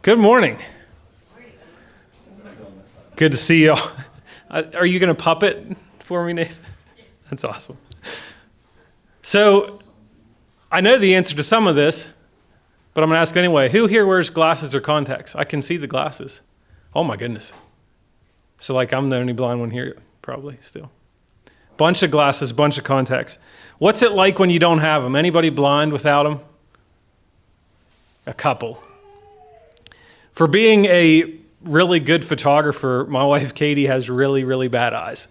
Good morning. Good to see you all. Are you going to puppet for me, Nathan? That's awesome. So, I know the answer to some of this, but I'm going to ask anyway. Who here wears glasses or contacts? I can see the glasses. Oh my goodness. So I'm the only blind one here, probably still. Bunch of glasses, bunch of contacts. What's it like when you don't have them? Anybody blind without them? A couple. For being a really good photographer, my wife Katie has really, really bad eyes.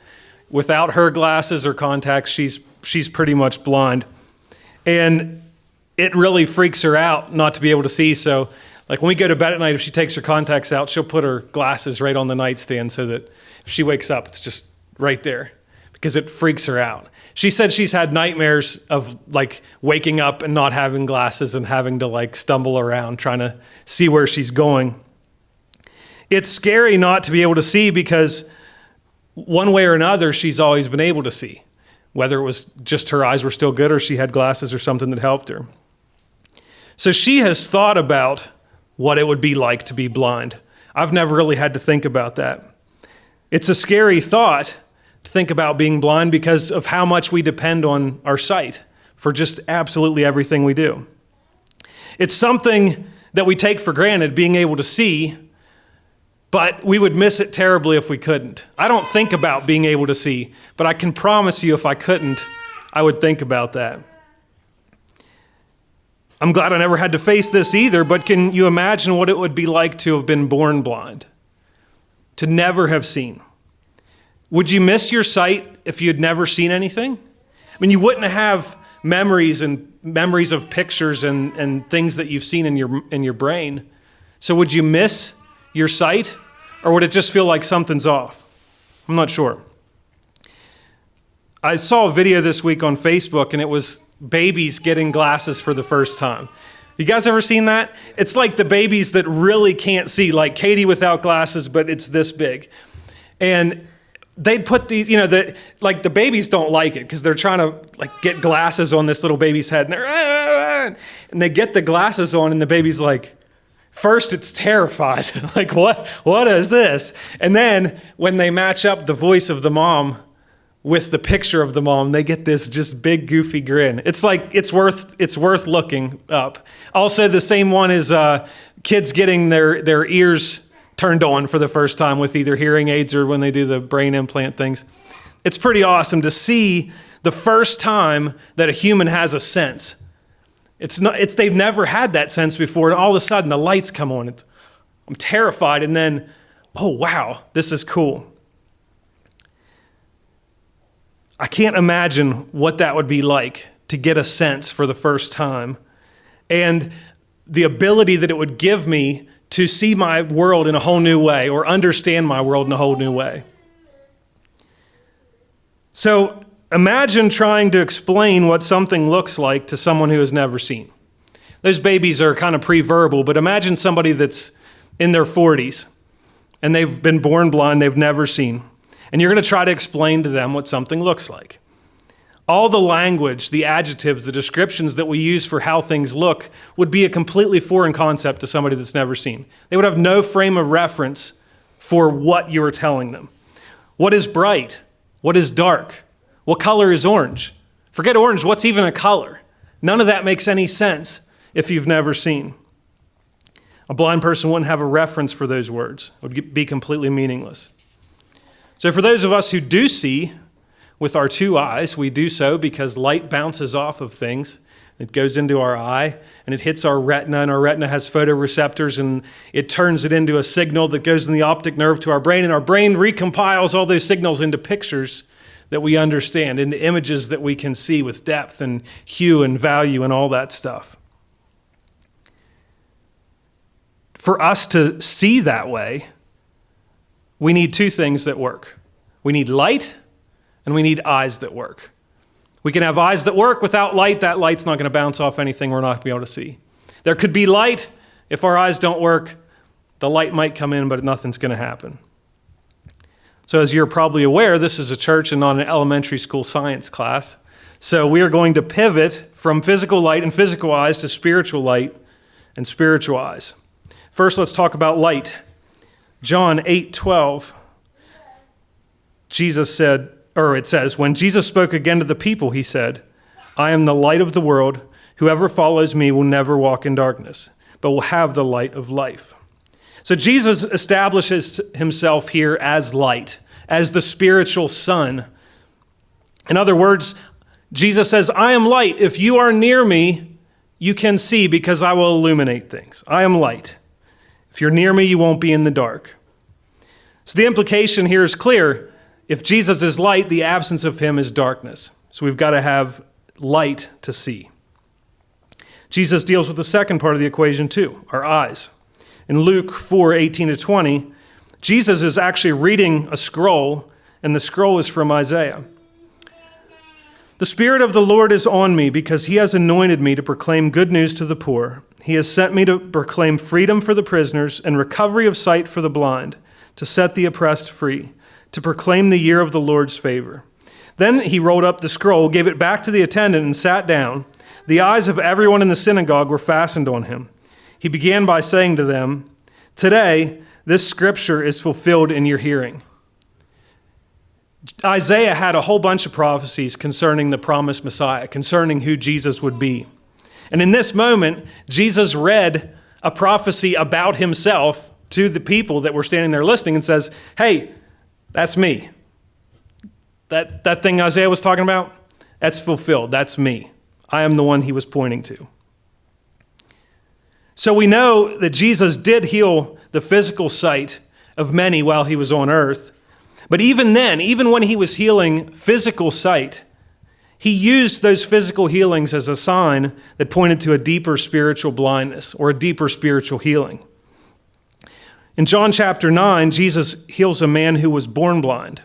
Without her glasses or contacts, she's pretty much blind. And it really freaks her out not to be able to see. So when we go to bed at night, if she takes her contacts out, she'll put her glasses right on the nightstand so that if she wakes up, it's just right there because it freaks her out. She said she's had nightmares of waking up and not having glasses and having to stumble around trying to see where she's going. It's scary not to be able to see because one way or another, she's always been able to see, whether it was just her eyes were still good or she had glasses or something that helped her. So she has thought about what it would be like to be blind. I've never really had to think about that. It's a scary thought to think about being blind because of how much we depend on our sight for just absolutely everything we do. It's something that we take for granted, being able to see, but we would miss it terribly if we couldn't. I don't think about being able to see, but I can promise you if I couldn't, I would think about that. I'm glad I never had to face this either, but can you imagine what it would be like to have been born blind? To never have seen? Would you miss your sight if you had never seen anything? I mean, you wouldn't have memories of pictures and things that you've seen in your brain. So would you miss your sight, or would it just feel like something's off? I'm not sure. I saw a video this week on Facebook, and it was babies getting glasses for the first time. You guys ever seen that? It's like the babies that really can't see, like Katie without glasses, but it's this big. And they'd put these, the babies don't like it because they're trying to get glasses on this little baby's head, and they get the glasses on, and the baby's first it's terrified, what is this? And then when they match up the voice of the mom with the picture of the mom, they get this just big goofy grin. It's worth looking up. Also, the same one is kids getting their ears turned on for the first time with either hearing aids or when they do the brain implant things. It's pretty awesome to see the first time that a human has a sense. They've never had that sense before, and all of a sudden the lights come on. I'm terrified, and then, oh wow, this is cool. I can't imagine what that would be like to get a sense for the first time, and the ability that it would give me to see my world in a whole new way or understand my world in a whole new way. So imagine trying to explain what something looks like to someone who has never seen. Those babies are kind of pre-verbal, but imagine somebody that's in their 40s and they've been born blind, they've never seen. And you're going to try to explain to them what something looks like. All the language, the adjectives, the descriptions that we use for how things look would be a completely foreign concept to somebody that's never seen. They would have no frame of reference for what you're telling them. What is bright? What is dark? What color is orange? Forget orange, what's even a color? None of that makes any sense if you've never seen. A blind person wouldn't have a reference for those words. It would be completely meaningless. So for those of us who do see with our two eyes, we do so because light bounces off of things. It goes into our eye and it hits our retina, and our retina has photoreceptors, and it turns it into a signal that goes in the optic nerve to our brain, and our brain recompiles all those signals into pictures that we understand, into images that we can see with depth and hue and value and all that stuff. For us to see that way, we need two things that work. We need light, and we need eyes that work. We can have eyes that work without light. That light's not going to bounce off anything we're not going to be able to see. There could be light. If our eyes don't work, the light might come in, but nothing's going to happen. So as you're probably aware, this is a church and not an elementary school science class. So we are going to pivot from physical light and physical eyes to spiritual light and spiritual eyes. First, let's talk about light. John 8:12, Jesus said, or it says, when Jesus spoke again to the people, he said, I am the light of the world. Whoever follows me will never walk in darkness, but will have the light of life. So Jesus establishes himself here as light, as the spiritual sun. In other words, Jesus says, I am light. If you are near me, you can see because I will illuminate things. I am light. If you're near me, you won't be in the dark. So the implication here is clear. If Jesus is light, the absence of him is darkness. So we've got to have light to see. Jesus deals with the second part of the equation too, our eyes. In Luke 4:18-20, Jesus is actually reading a scroll, and the scroll is from Isaiah. The Spirit of the Lord is on me because he has anointed me to proclaim good news to the poor. He has sent me to proclaim freedom for the prisoners and recovery of sight for the blind, to set the oppressed free, to proclaim the year of the Lord's favor. Then he rolled up the scroll, gave it back to the attendant, and sat down. The eyes of everyone in the synagogue were fastened on him. He began by saying to them, today, this scripture is fulfilled in your hearing. Isaiah had a whole bunch of prophecies concerning the promised Messiah, concerning who Jesus would be. And in this moment, Jesus read a prophecy about himself to the people that were standing there listening and says, hey, that's me. That thing Isaiah was talking about, that's fulfilled. That's me. I am the one he was pointing to. So we know that Jesus did heal the physical sight of many while he was on earth. But even then, even when he was healing physical sight, he used those physical healings as a sign that pointed to a deeper spiritual blindness or a deeper spiritual healing. In John chapter 9, Jesus heals a man who was born blind.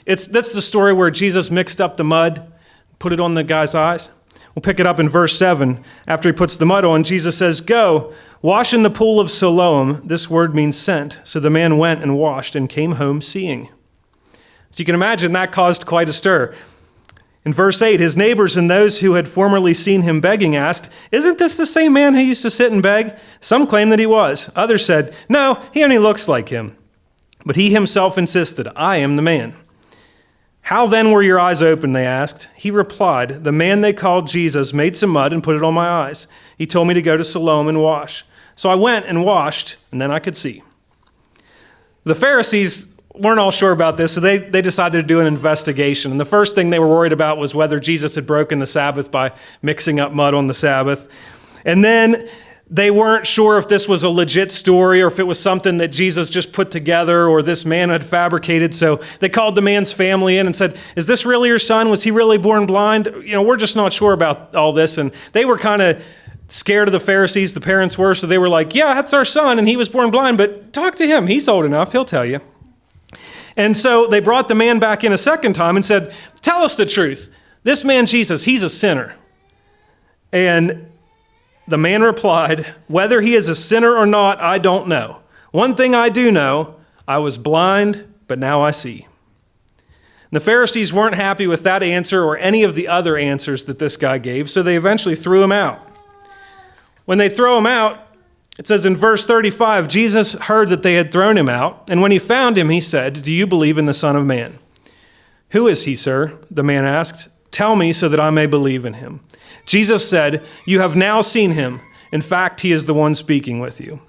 That's the story where Jesus mixed up the mud, put it on the guy's eyes. We'll pick it up in verse 7. After he puts the mud on, Jesus says, go, wash in the pool of Siloam. This word means sent. So the man went and washed and came home seeing. So you can imagine that caused quite a stir. In verse 8, his neighbors and those who had formerly seen him begging asked, isn't this the same man who used to sit and beg? Some claimed that he was. Others said, no, he only looks like him. But he himself insisted, I am the man. How then were your eyes opened, they asked. He replied, the man they called Jesus made some mud and put it on my eyes. He told me to go to Siloam and wash. So I went and washed, and then I could see. The Pharisees weren't all sure about this, so they decided to do an investigation. And the first thing they were worried about was whether Jesus had broken the Sabbath by mixing up mud on the Sabbath. And then they weren't sure if this was a legit story or if it was something that Jesus just put together or this man had fabricated. So they called the man's family in and said, is this really your son? Was he really born blind? We're just not sure about all this. And they were kind of scared of the Pharisees, the parents were. So they were like, yeah, that's our son and he was born blind, but talk to him. He's old enough. He'll tell you. And so they brought the man back in a second time and said, tell us the truth. This man, Jesus, he's a sinner. And the man replied, whether he is a sinner or not, I don't know. One thing I do know, I was blind, but now I see. And the Pharisees weren't happy with that answer or any of the other answers that this guy gave, so they eventually threw him out. When they throw him out, it says in verse 35, Jesus heard that they had thrown him out, and when he found him, he said, do you believe in the Son of Man? Who is he, sir? The man asked. Tell me so that I may believe in him. Jesus said, you have now seen him. In fact, he is the one speaking with you.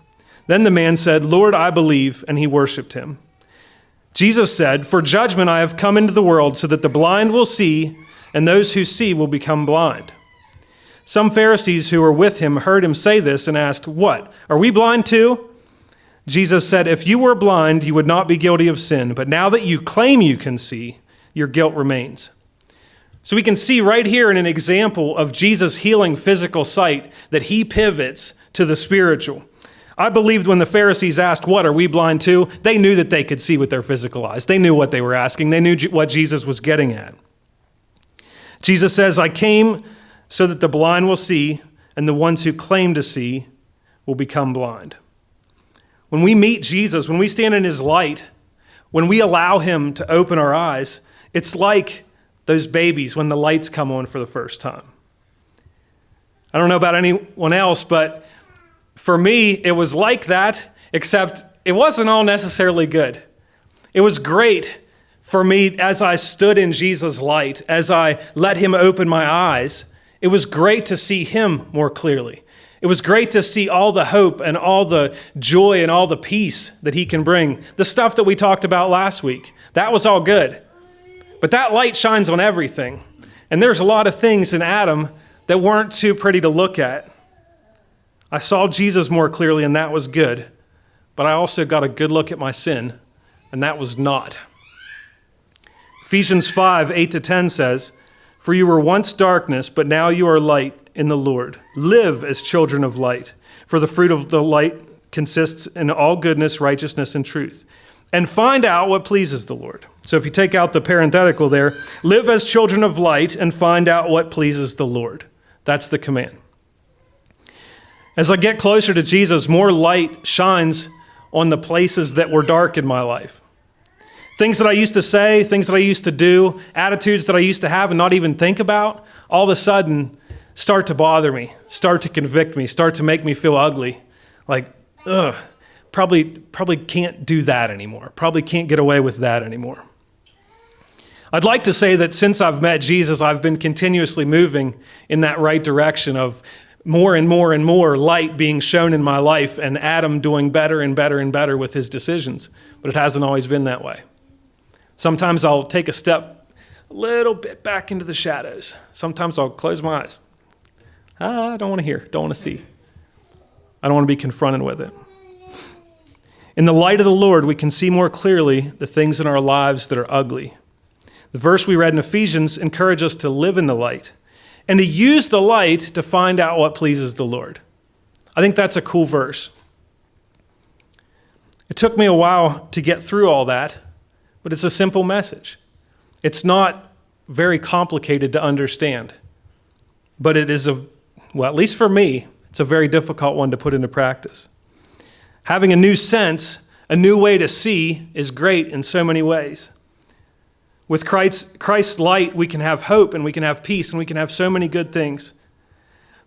Then the man said, Lord, I believe, and he worshiped him. Jesus said, for judgment I have come into the world so that the blind will see, and those who see will become blind. Some Pharisees who were with him heard him say this and asked, what, are we blind too? Jesus said, if you were blind, you would not be guilty of sin, but now that you claim you can see, your guilt remains. So we can see right here in an example of Jesus healing physical sight that he pivots to the spiritual. I believed when the Pharisees asked, what, are we blind too? They knew that they could see with their physical eyes. They knew what they were asking. They knew what Jesus was getting at. Jesus says, I came so that the blind will see, and the ones who claim to see will become blind. When we meet Jesus, when we stand in his light, when we allow him to open our eyes, it's like those babies when the lights come on for the first time. I don't know about anyone else, but for me, it was like that, except it wasn't all necessarily good. It was great for me as I stood in Jesus' light, as I let him open my eyes. It was great to see him more clearly. It was great to see all the hope and all the joy and all the peace that he can bring. The stuff that we talked about last week, that was all good. But that light shines on everything. And there's a lot of things in Adam that weren't too pretty to look at. I saw Jesus more clearly, and that was good. But I also got a good look at my sin, and that was not. Ephesians 5:8-10 says, "For you were once darkness, but now you are light in the Lord. Live as children of light, for the fruit of the light consists in all goodness, righteousness, and truth. And find out what pleases the Lord." So if you take out the parenthetical there, live as children of light and find out what pleases the Lord. That's the command. As I get closer to Jesus, more light shines on the places that were dark in my life. Things that I used to say, things that I used to do, attitudes that I used to have and not even think about, all of a sudden start to bother me, start to convict me, start to make me feel ugly. Like, probably can't do that anymore. Probably can't get away with that anymore. I'd like to say that since I've met Jesus, I've been continuously moving in that right direction of more and more and more light being shown in my life and Adam doing better and better and better with his decisions. But it hasn't always been that way. Sometimes I'll take a step a little bit back into the shadows. Sometimes I'll close my eyes. I don't want to hear, don't want to see. I don't want to be confronted with it. In the light of the Lord, we can see more clearly the things in our lives that are ugly. The verse we read in Ephesians encourages us to live in the light and to use the light to find out what pleases the Lord. I think that's a cool verse. It took me a while to get through all that, but it's a simple message. It's not very complicated to understand, but it is at least for me, it's a very difficult one to put into practice. Having a new sense, a new way to see is great in so many ways. With Christ's light, we can have hope and we can have peace and we can have so many good things.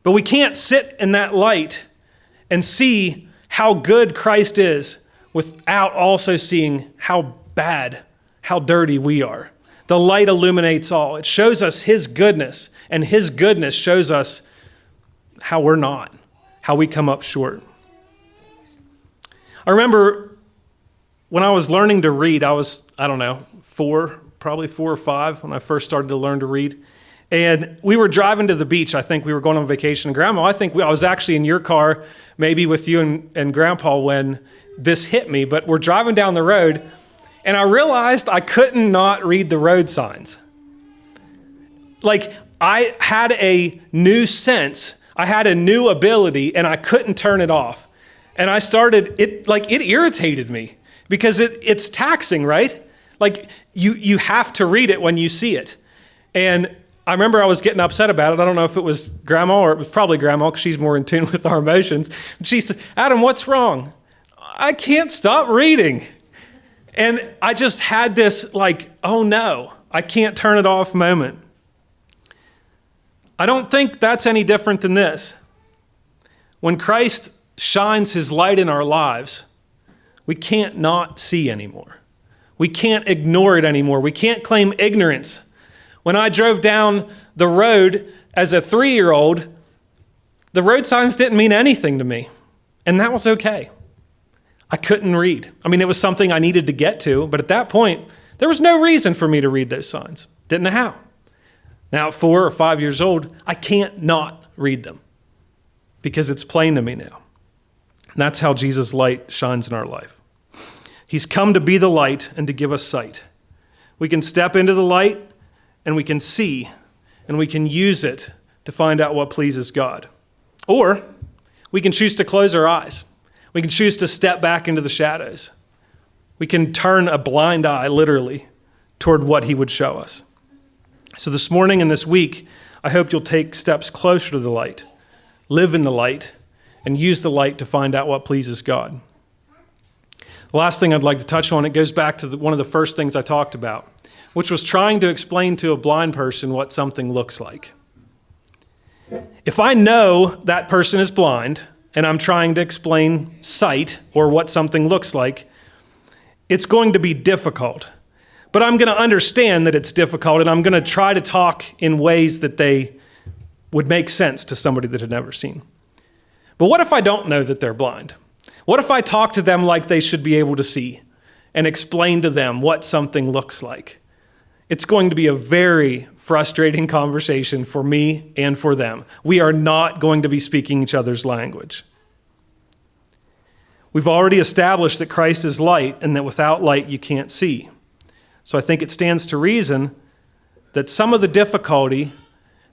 But we can't sit in that light and see how good Christ is without also seeing how bad, how dirty we are. The light illuminates all. It shows us his goodness, and his goodness shows us how we're not, how we come up short. I remember when I was learning to read, I was, probably 4 or 5 when I first started to learn to read. And we were driving to the beach. I think we were going on vacation. Grandma, I was actually in your car, maybe with you and Grandpa when this hit me. But we're driving down the road, and I realized I couldn't not read the road signs. Like, I had a new sense. I had a new ability, and I couldn't turn it off. And I started, it irritated me because it's taxing, right? Like, you have to read it when you see it. And I remember I was getting upset about it. I don't know if it was Grandma or it was probably Grandma because she's more in tune with our emotions. She said, "Adam, what's wrong?" "I can't stop reading." And I just had this oh no, I can't turn it off moment. I don't think that's any different than this. When Christ shines his light in our lives, we can't not see anymore. We can't ignore it anymore. We can't claim ignorance. When I drove down the road as a 3-year-old, the road signs didn't mean anything to me, and that was okay. I couldn't read. It was something I needed to get to, but at that point, there was no reason for me to read those signs. Didn't know how. Now, at 4 or 5 years old, I can't not read them because it's plain to me now. And that's how Jesus' light shines in our life. He's come to be the light and to give us sight. We can step into the light and we can see and we can use it to find out what pleases God. Or we can choose to close our eyes. We can choose to step back into the shadows. We can turn a blind eye, literally, toward what he would show us. So this morning and this week, I hope you'll take steps closer to the light, live in the light, and use the light to find out what pleases God. The last thing I'd like to touch on, it goes back to one of the first things I talked about, which was trying to explain to a blind person what something looks like. If I know that person is blind, and I'm trying to explain sight or what something looks like, it's going to be difficult. But I'm going to understand that it's difficult, and I'm going to try to talk in ways that they would make sense to somebody that had never seen. But what if I don't know that they're blind? What if I talk to them like they should be able to see and explain to them what something looks like? It's going to be a very frustrating conversation for me and for them. We are not going to be speaking each other's language. We've already established that Christ is light and that without light you can't see. So I think it stands to reason that some of the difficulty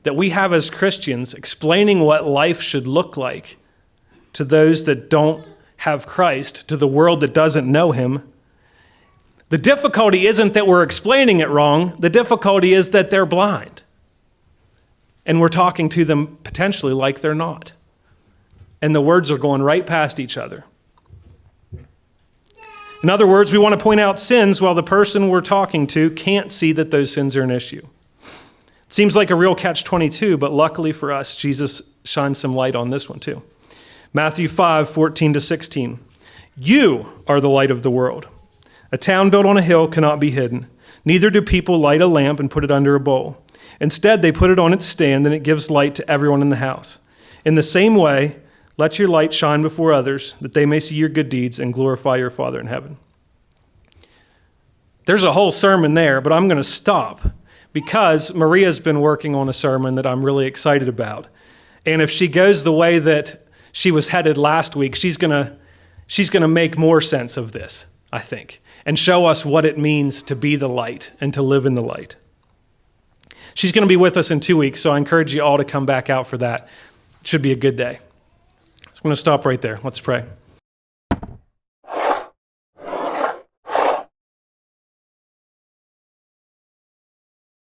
that we have as Christians explaining what life should look like to those that don't have Christ, to the world that doesn't know him, the difficulty isn't that we're explaining it wrong. The difficulty is that they're blind. And we're talking to them potentially like they're not. And the words are going right past each other. In other words, we want to point out sins while the person we're talking to can't see that those sins are an issue. It seems like a real catch-22, but luckily for us, Jesus shines some light on this one too. Matthew 5:14-16. You are the light of the world. A town built on a hill cannot be hidden. Neither do people light a lamp and put it under a bowl. Instead, they put it on its stand, and it gives light to everyone in the house. In the same way, let your light shine before others, that they may see your good deeds and glorify your Father in heaven. There's a whole sermon there, but I'm going to stop because Maria's been working on a sermon that I'm really excited about. And if she goes the way that she was headed last week, she's going to make more sense of this, I think, and show us what it means to be the light and to live in the light. She's going to be with us in 2 weeks, so I encourage you all to come back out for that. It should be a good day. I'm going to stop right there. Let's pray.